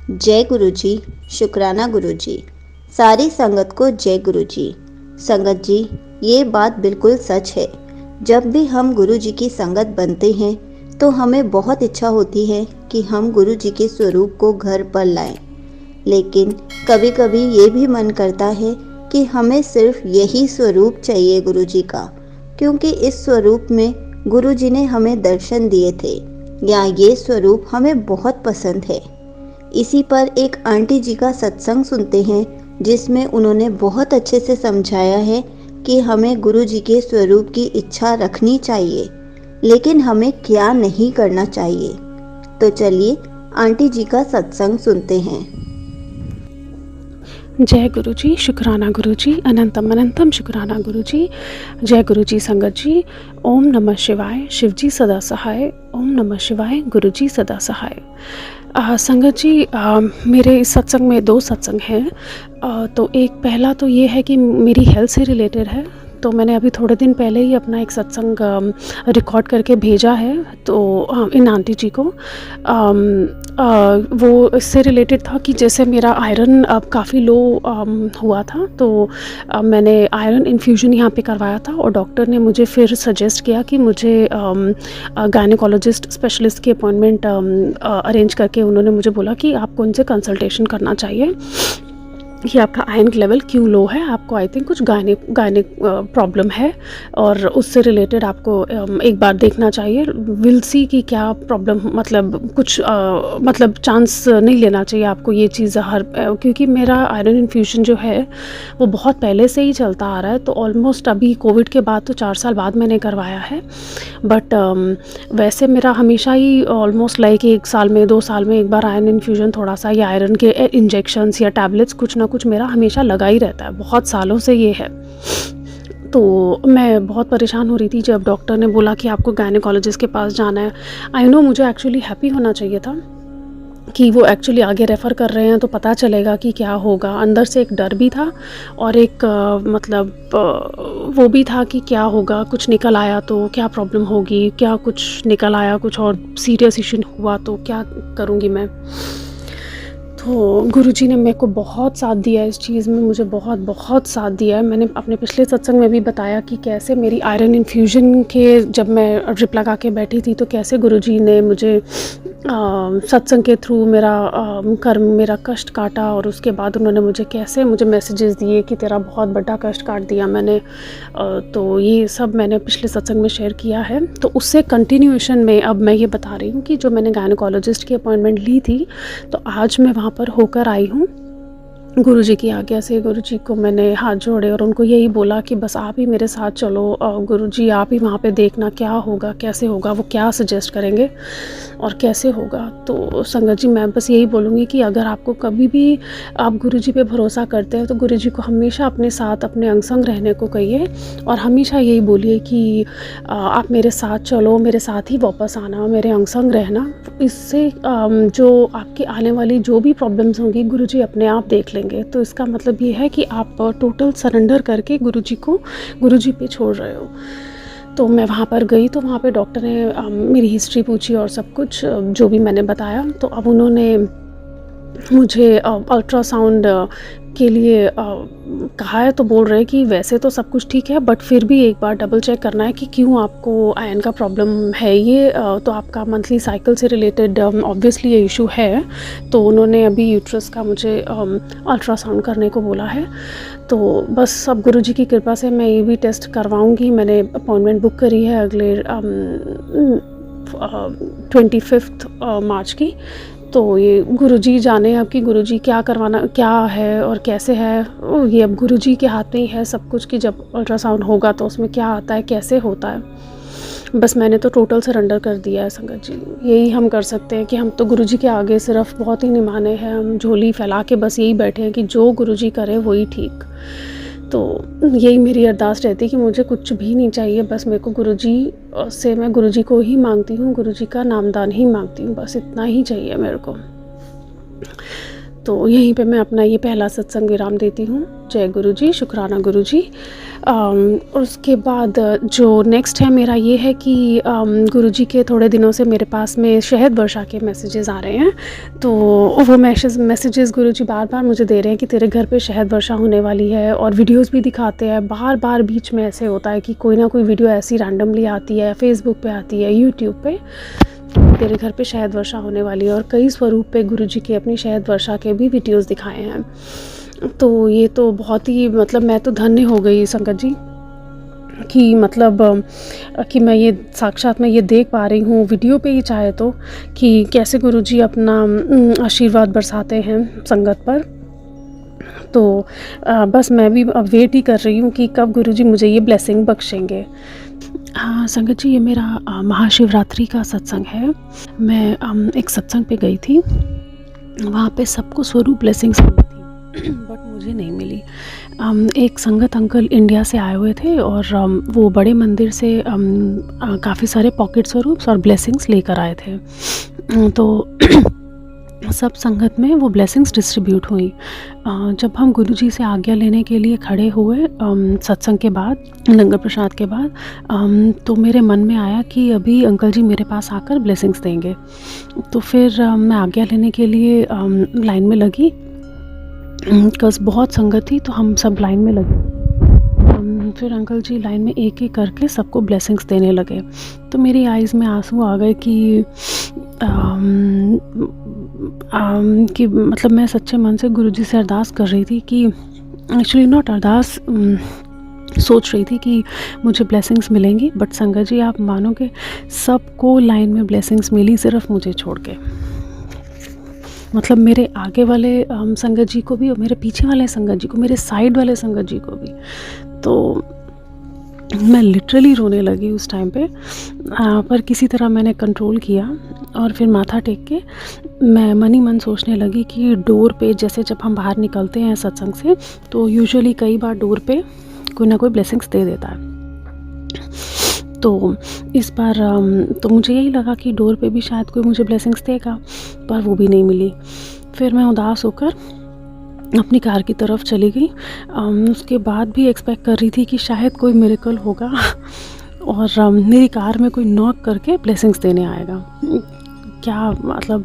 जय गुरु जी। शुक्राना गुरु जी। सारी संगत को जय गुरु जी। संगत जी, ये बात बिल्कुल सच है। जब भी हम गुरु जी की संगत बनते हैं तो हमें बहुत इच्छा होती है कि हम गुरु जी के स्वरूप को घर पर लाएं। लेकिन कभी कभी ये भी मन करता है कि हमें सिर्फ यही स्वरूप चाहिए गुरु जी का, क्योंकि इस स्वरूप में गुरु जी ने हमें दर्शन दिए थे, या ये स्वरूप हमें बहुत पसंद है। इसी पर एक आंटी जी का सत्संग सुनते हैं, जिसमें उन्होंने बहुत अच्छे से समझाया है कि हमें गुरु जी के स्वरूप की इच्छा रखनी चाहिए, लेकिन हमें क्या नहीं करना चाहिए। तो चलिए आंटी जी का सत्संग सुनते हैं। जय गुरु जी। शुक्राना गुरु जी। अनंतम अनंतम शुक्राना गुरु जी। जय गुरु जी। संगत जी, ओम नमः शिवाय। शिव जी सदा सहाय। ओम नमः शिवाय। गुरु जी सदा सहाय। संगत जी, मेरे इस सत्संग में 2 सत्संग हैं। तो एक पहला तो ये है कि मेरी हेल्थ से रिलेटेड है। तो मैंने अभी थोड़े दिन पहले ही अपना एक सत्संग रिकॉर्ड करके भेजा है तो इन आंटी जी को। वो इससे रिलेटेड था कि जैसे मेरा आयरन अब काफ़ी लो हुआ था, तो मैंने आयरन इन्फ्यूजन यहाँ पे करवाया था और डॉक्टर ने मुझे फिर सजेस्ट किया कि मुझे गायनेकोलॉजिस्ट स्पेशलिस्ट की अपॉइंटमेंट अरेंज करके उन्होंने मुझे बोला कि आपको उनसे कंसल्टेशन करना चाहिए कि आपका आयरन लेवल क्यों लो है, आपको आई थिंक कुछ गायनिक प्रॉब्लम है और उससे रिलेटेड आपको एक बार देखना चाहिए। विल सी कि क्या प्रॉब्लम, मतलब कुछ मतलब चांस नहीं लेना चाहिए आपको ये चीज़ क्योंकि मेरा आयरन इन्फ्यूजन जो है वो बहुत पहले से ही चलता आ रहा है। तो ऑलमोस्ट अभी कोविड के बाद तो 4 साल बाद मैंने करवाया है, बट वैसे मेरा हमेशा ही ऑलमोस्ट लाइक 1 साल में 2 साल में एक बार आयरन इन्फ्यूजन थोड़ा सा या आयरन के इंजेक्शंस या टैबलेट्स कुछ ना कुछ मेरा हमेशा लगा ही रहता है, बहुत सालों से ये है। तो मैं बहुत परेशान हो रही थी जब डॉक्टर ने बोला कि आपको गायनेकोलॉजिस्ट के पास जाना है। आई नो मुझे एक्चुअली हैप्पी होना चाहिए था कि वो एक्चुअली आगे रेफ़र कर रहे हैं तो पता चलेगा कि क्या होगा। अंदर से एक डर भी था और एक वो भी था कि क्या होगा, कुछ निकल आया तो क्या प्रॉब्लम होगी, क्या कुछ निकल आया कुछ और सीरियस इशू हुआ तो क्या करूँगी मैं। तो गुरुजी ने मेरे को बहुत साथ दिया इस चीज़ में, मुझे बहुत बहुत साथ दिया है। मैंने अपने पिछले सत्संग में भी बताया कि कैसे मेरी आयरन इन्फ्यूजन के जब मैं ड्रिप लगा के बैठी थी तो कैसे गुरुजी ने मुझे सत्संग के थ्रू मेरा कष्ट काटा और उसके बाद उन्होंने मुझे मैसेजेस दिए कि तेरा बहुत बड़ा कष्ट काट दिया मैंने। तो ये सब मैंने पिछले सत्संग में शेयर किया है। तो उससे कंटिन्यूएशन में अब मैं ये बता रही हूँ कि जो मैंने गायनेकोलॉजिस्ट की अपॉइंटमेंट ली थी तो आज मैं वहाँ पर होकर आई हूँ गुरुजी की आज्ञा से। गुरुजी को मैंने हाथ जोड़े और उनको यही बोला कि बस आप ही मेरे साथ चलो, गुरुजी आप ही वहाँ पे देखना क्या होगा, कैसे होगा, वो क्या सजेस्ट करेंगे और कैसे होगा। तो संगत जी, मैं बस यही बोलूँगी कि अगर आपको कभी भी आप गुरुजी पे भरोसा करते हैं तो गुरुजी को हमेशा अपने साथ, अपने अंग संग रहने को कहिए और हमेशा यही बोलिए कि आप मेरे साथ चलो, मेरे साथ ही वापस आना, मेरे अंग संग रहना। इससे जो आपकी आने वाली जो भी प्रॉब्लम्स होंगी गुरुजी अपने आप देख लेंगे। तो इसका मतलब ये है कि आप टोटल सरेंडर करके गुरुजी पे छोड़ रहे हो। तो मैं वहाँ पर गई तो वहाँ पे डॉक्टर ने मेरी हिस्ट्री पूछी और सब कुछ जो भी मैंने बताया। तो अब उन्होंने मुझे अल्ट्रासाउंड के लिए कहा है। तो बोल रहे हैं कि वैसे तो सब कुछ ठीक है बट फिर भी एक बार डबल चेक करना है कि क्यों आपको आयरन का प्रॉब्लम है। ये तो आपका मंथली साइकिल से रिलेटेड ऑब्वियसली ये इशू है। तो उन्होंने अभी यूट्रस का मुझे अल्ट्रासाउंड करने को बोला है। तो बस अब गुरुजी की कृपा से मैं ये भी टेस्ट करवाऊँगी। मैंने अपॉइंटमेंट बुक करी है अगले 25 मार्च की। तो ये गुरुजी जाने अब कि गुरुजी क्या करवाना क्या है और कैसे है, ये अब गुरुजी के हाथ में ही है सब कुछ कि जब अल्ट्रासाउंड होगा तो उसमें क्या आता है, कैसे होता है। बस मैंने तो टोटल सरेंडर कर दिया है संगत जी। यही हम कर सकते हैं कि हम तो गुरुजी के आगे सिर्फ बहुत ही निमाने हैं, हम झोली फैला के बस यही बैठे हैं कि जो गुरुजी करे वही ठीक। तो यही मेरी अरदास रहती है कि मुझे कुछ भी नहीं चाहिए, बस मेरे को गुरुजी से, मैं गुरुजी को ही मांगती हूँ, गुरुजी का नामदान ही मांगती हूँ, बस इतना ही चाहिए मेरे को। तो यहीं पे मैं अपना ये पहला सत्संग विराम देती हूँ। जय गुरु जी, शुक्राना गुरु जी। उसके बाद जो नेक्स्ट है मेरा ये है कि गुरु जी के थोड़े दिनों से मेरे पास में शहद वर्षा के मैसेजेस आ रहे हैं। तो वो मैसेजेस गुरु जी बार बार मुझे दे रहे हैं कि तेरे घर पे शहद वर्षा होने वाली है, और वीडियोस भी दिखाते हैं। बार बार बीच में ऐसे होता है कि कोई ना कोई वीडियो ऐसी रैंडमली आती है, फेसबुक पे आती है, यूट्यूब पे, तेरे घर पे शहद वर्षा होने वाली है। और कई स्वरूप पे गुरु जी के अपनी शहद वर्षा के भी वीडियोस दिखाए हैं। तो ये तो बहुत ही मतलब मैं तो धन्य हो गई संगत जी कि मतलब कि मैं ये साक्षात मैं ये देख पा रही हूँ वीडियो पे ही चाहे तो, कि कैसे गुरु जी अपना आशीर्वाद बरसाते हैं संगत पर। तो बस मैं भी अब वेट ही कर रही हूँ कि कब गुरु जी मुझे ये ब्लेसिंग बख्शेंगे। हाँ संगत जी, ये मेरा महाशिवरात्रि का सत्संग है। मैं एक सत्संग पे गई थी, वहाँ पे सबको स्वरूप ब्लेसिंग्स मिली थी बट मुझे नहीं मिली। एक संगत अंकल इंडिया से आए हुए थे और वो बड़े मंदिर से काफ़ी सारे पॉकेट स्वरूप्स और ब्लेसिंग्स लेकर आए थे। तो सब संगत में वो ब्लेसिंग्स डिस्ट्रीब्यूट हुई। जब हम गुरु जी से आज्ञा लेने के लिए खड़े हुए सत्संग के बाद, लंगर प्रसाद के बाद, तो मेरे मन में आया कि अभी अंकल जी मेरे पास आकर ब्लेसिंग्स देंगे। तो फिर मैं आज्ञा लेने के लिए लाइन में लगी, बिकॉज बहुत संगत थी तो हम सब लाइन में लगे। फिर अंकल जी लाइन में एक एक करके सबको ब्लेसिंग्स देने लगे। तो मेरी आइज़ में आंसू आ गए कि मतलब मैं सच्चे मन से गुरु जी से अरदास कर रही थी कि एक्चुअली नॉट अरदास, सोच रही थी कि मुझे ब्लेसिंग्स मिलेंगी। बट संगत जी आप मानोगे सबको लाइन में ब्लेसिंग्स मिली, सिर्फ मुझे छोड़ के। मतलब मेरे आगे वाले संगत जी को भी और मेरे पीछे वाले संगत जी को, मेरे साइड वाले संगत जी को भी। तो मैं लिटरली रोने लगी उस टाइम पे, पर किसी तरह मैंने कंट्रोल किया और फिर माथा टेक के मैं मन ही मन सोचने लगी कि डोर पे, जैसे जब हम बाहर निकलते हैं सत्संग से तो यूजुअली कई बार डोर पे कोई ना कोई ब्लेसिंग्स दे देता है। तो इस बार तो मुझे यही लगा कि डोर पे भी शायद कोई मुझे ब्लेसिंग्स देगा, पर वो भी नहीं मिली। फिर मैं उदास होकर अपनी कार की तरफ चली गई। उसके बाद भी एक्सपेक्ट कर रही थी कि शायद कोई मिरेकल होगा और मेरी कार में कोई नॉक करके ब्लेसिंग्स देने आएगा, क्या मतलब।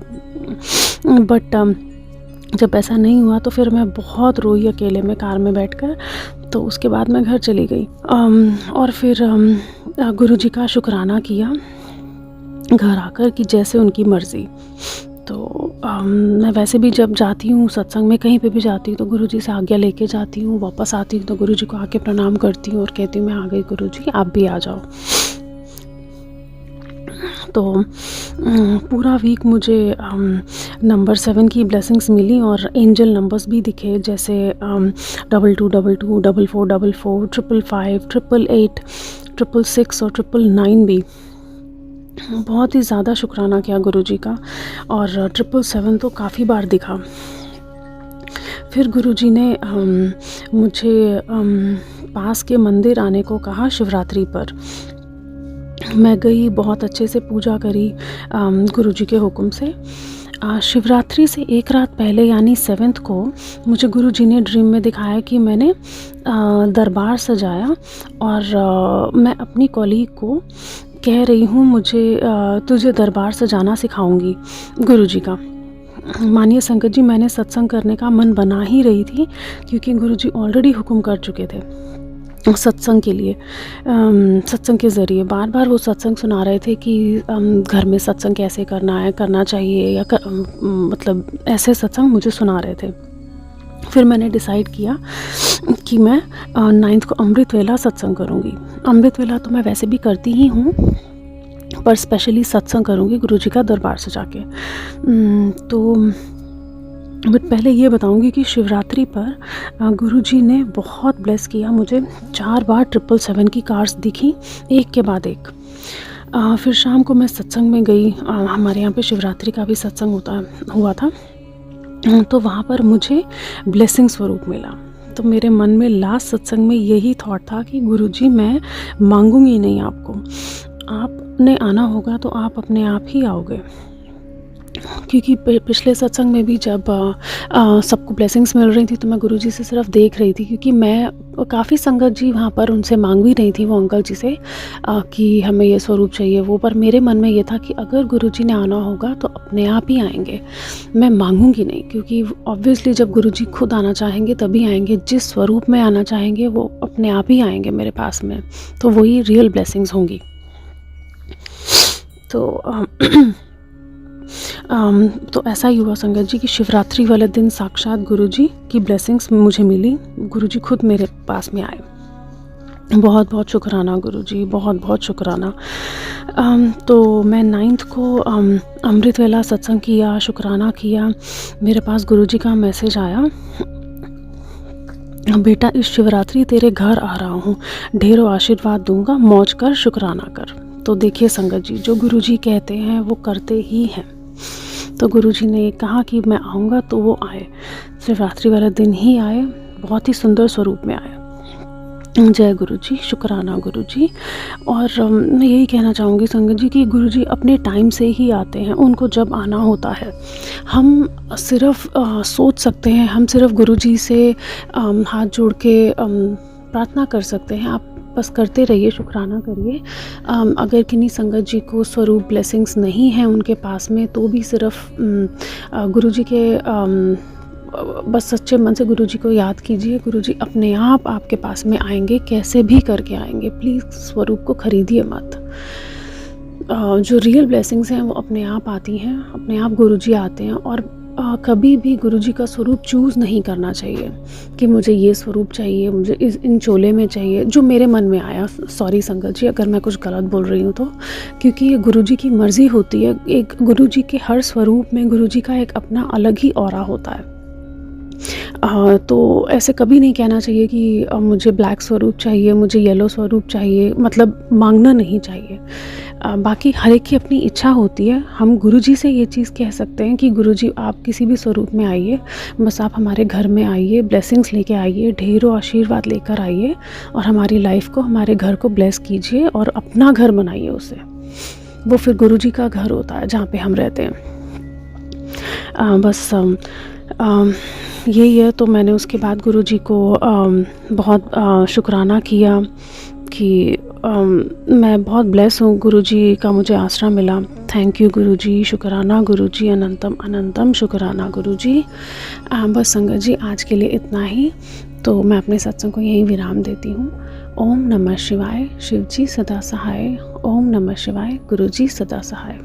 बट जब ऐसा नहीं हुआ तो फिर मैं बहुत रोई अकेले में कार में बैठकर। तो उसके बाद मैं घर चली गई और फिर गुरु जी का शुक्राना किया घर आकर कि जैसे उनकी मर्ज़ी। तो मैं वैसे भी जब जाती हूँ सत्संग में, कहीं पे भी जाती हूँ तो गुरु जी से आज्ञा लेके जाती हूँ। वापस आती हूँ तो गुरु जी को आके प्रणाम करती हूँ और कहती हूँ मैं आ गई गुरु जी, आप भी आ जाओ। तो पूरा वीक मुझे नंबर 7 की ब्लेसिंग्स मिली और एंजल नंबर्स भी दिखे, जैसे 2222, 4444, 555, 888, 666 और 999 भी। बहुत ही ज़्यादा शुक्राना किया गुरु जी का। और 777 तो काफ़ी बार दिखा। फिर गुरु जी ने मुझे पास के मंदिर आने को कहा शिवरात्रि पर। मैं गई, बहुत अच्छे से पूजा करी गुरु जी के हुक्म से। शिवरात्रि से एक रात पहले यानी 7th को मुझे गुरु जी ने ड्रीम में दिखाया कि मैंने दरबार सजाया और मैं अपनी कॉलीग को कह रही हूँ मुझे तुझे दरबार सजाना सिखाऊंगी गुरु जी का। मानिए संगत जी, मैंने सत्संग करने का मन बना ही रही थी क्योंकि गुरु जी ऑलरेडी हुक्म कर चुके थे सत्संग के लिए। सत्संग के ज़रिए बार बार वो सत्संग सुना रहे थे कि घर में सत्संग कैसे करना चाहिए या मतलब ऐसे सत्संग मुझे सुना रहे थे। फिर मैंने डिसाइड किया कि मैं 9th को अमृत वेला सत्संग करूँगी। अमृत वेला तो मैं वैसे भी करती ही हूँ, पर स्पेशली सत्संग करूँगी गुरु जी का दरबार सजा के। तो बट पहले ये बताऊंगी कि शिवरात्रि पर गुरु जी ने बहुत ब्लेस किया मुझे। 4 बार 777 की कार्स दिखी, एक के बाद एक। फिर शाम को मैं सत्संग में गई। हमारे यहाँ पे शिवरात्रि का भी सत्संग हुआ था, तो वहाँ पर मुझे ब्लेसिंग स्वरूप मिला। तो मेरे मन में लास्ट सत्संग में यही थॉट था कि गुरु जी मैं मांगूंगी नहीं आपको, आपने आना होगा तो आप अपने आप ही आओगे। क्योंकि पिछले सत्संग में भी जब सबको ब्लेसिंग्स मिल रही थी तो मैं गुरुजी से सिर्फ देख रही थी, क्योंकि मैं काफ़ी संगत जी वहाँ पर उनसे मांग भी रही थी, वो अंकल जी से कि हमें ये स्वरूप चाहिए वो, पर मेरे मन में ये था कि अगर गुरुजी ने आना होगा तो अपने आप ही आएंगे, मैं मांगूंगी नहीं, क्योंकि ऑब्वियसली जब गुरुजी खुद आना चाहेंगे तभी आएंगे, जिस स्वरूप में आना चाहेंगे वो अपने आप ही आएंगे मेरे पास में, तो वही रियल ब्लेसिंग्स होंगी। तो तो ऐसा ही हुआ संगत जी कि शिवरात्रि वाले दिन साक्षात गुरुजी की ब्लेसिंग्स मुझे मिली, गुरुजी खुद मेरे पास में आए। बहुत बहुत शुक्राना गुरुजी, बहुत बहुत शुक्राना। तो मैं 9th को अमृत वेला सत्संग किया, शुक्राना किया, मेरे पास गुरुजी का मैसेज आया, बेटा इस शिवरात्रि तेरे घर आ रहा हूँ, ढेरों आशीर्वाद दूंगा, मौज कर, शुक्राना कर। तो देखिए संगत जी, जो गुरुजी कहते हैं वो करते ही हैं। तो गुरुजी ने कहा कि मैं आऊँगा, तो वो आए, शिवरात्रि वाले दिन ही आए, बहुत ही सुंदर स्वरूप में आए। जय गुरुजी, शुक्राना गुरुजी। और मैं यही कहना चाहूँगी संगत जी कि गुरुजी अपने टाइम से ही आते हैं, उनको जब आना होता है। हम सिर्फ सोच सकते हैं, हम सिर्फ गुरुजी से हाथ जोड़ के प्रार्थना कर सकते हैं। आप बस करते रहिए, शुक्राना करिए। अगर किन्हीं संगत जी को स्वरूप ब्लेसिंग्स नहीं हैं उनके पास में, तो भी सिर्फ गुरुजी के बस सच्चे मन से गुरुजी को याद कीजिए, गुरुजी अपने आप आपके पास में आएंगे, कैसे भी करके आएंगे। प्लीज़ स्वरूप को खरीदिए मत। जो रियल ब्लेसिंग्स हैं वो अपने आप आती हैं, अपने आप गुरुजी आते हैं। और कभी भी गुरुजी का स्वरूप चूज़ नहीं करना चाहिए कि मुझे ये स्वरूप चाहिए, मुझे इन चोले में चाहिए, जो मेरे मन में आया। सॉरी संगत जी अगर मैं कुछ गलत बोल रही हूँ तो, क्योंकि ये गुरुजी की मर्ज़ी होती है। एक गुरुजी के हर स्वरूप में गुरुजी का एक अपना अलग ही ऑरा होता है। तो ऐसे कभी नहीं कहना चाहिए कि मुझे ब्लैक स्वरूप चाहिए, मुझे येलो स्वरूप चाहिए, मतलब मांगना नहीं चाहिए। बाकी हर एक की अपनी इच्छा होती है। हम गुरुजी से ये चीज़ कह सकते हैं कि गुरुजी आप किसी भी स्वरूप में आइए, बस आप हमारे घर में आइए, ब्लेसिंग्स लेके आइए, ढेरों आशीर्वाद लेकर आइए, और हमारी लाइफ को, हमारे घर को ब्लेस कीजिए और अपना घर बनाइए उसे। वो फिर गुरुजी का घर होता है जहाँ पे हम रहते हैं। बस यही है। तो मैंने उसके बाद गुरुजी को बहुत शुक्राना किया कि मैं बहुत ब्लेस हूँ, गुरुजी का मुझे आसरा मिला। थैंक यू गुरुजी, शुक्राना गुरुजी, अनंतम अनंतम शुक्राना गुरुजी। बस संगत जी आज के लिए इतना ही। तो मैं अपने सत्संग को यहीं विराम देती हूँ। ओम नमः शिवाय, शिव जी सदा सहाय। ओम नमः शिवाय, गुरुजी सदा सहाय।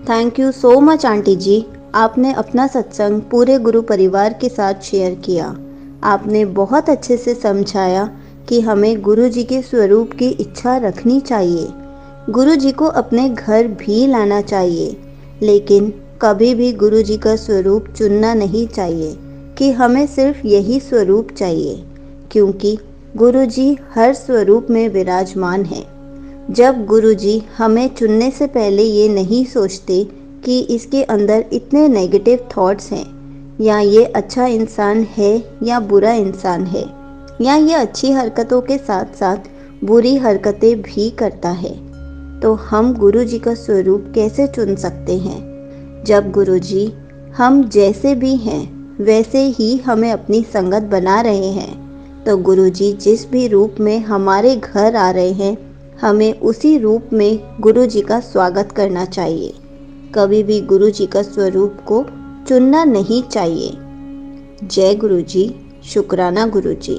Thank you so much aunty ji. आपने अपना सत्संग पूरे गुरु परिवार के साथ शेयर किया। आपने बहुत अच्छे से समझाया कि हमें गुरु जी के स्वरूप की इच्छा रखनी चाहिए, गुरु जी को अपने घर भी लाना चाहिए, लेकिन कभी भी गुरु जी का स्वरूप चुनना नहीं चाहिए कि हमें सिर्फ यही स्वरूप चाहिए, क्योंकि गुरु जी हर स्वरूप में विराजमान है। जब गुरु जी हमें चुनने से पहले ये नहीं सोचते कि इसके अंदर इतने नेगेटिव थॉट्स हैं, या ये अच्छा इंसान है या बुरा इंसान है, या ये अच्छी हरकतों के साथ साथ बुरी हरकतें भी करता है, तो हम गुरु जी का स्वरूप कैसे चुन सकते हैं? जब गुरु जी हम जैसे भी हैं वैसे ही हमें अपनी संगत बना रहे हैं, तो गुरु जी जिस भी रूप में हमारे घर आ रहे हैं, हमें उसी रूप में गुरु जी का स्वागत करना चाहिए। कभी भी गुरु जी का स्वरूप को चुनना नहीं चाहिए। जय गुरु जी, शुक्राना गुरु जी।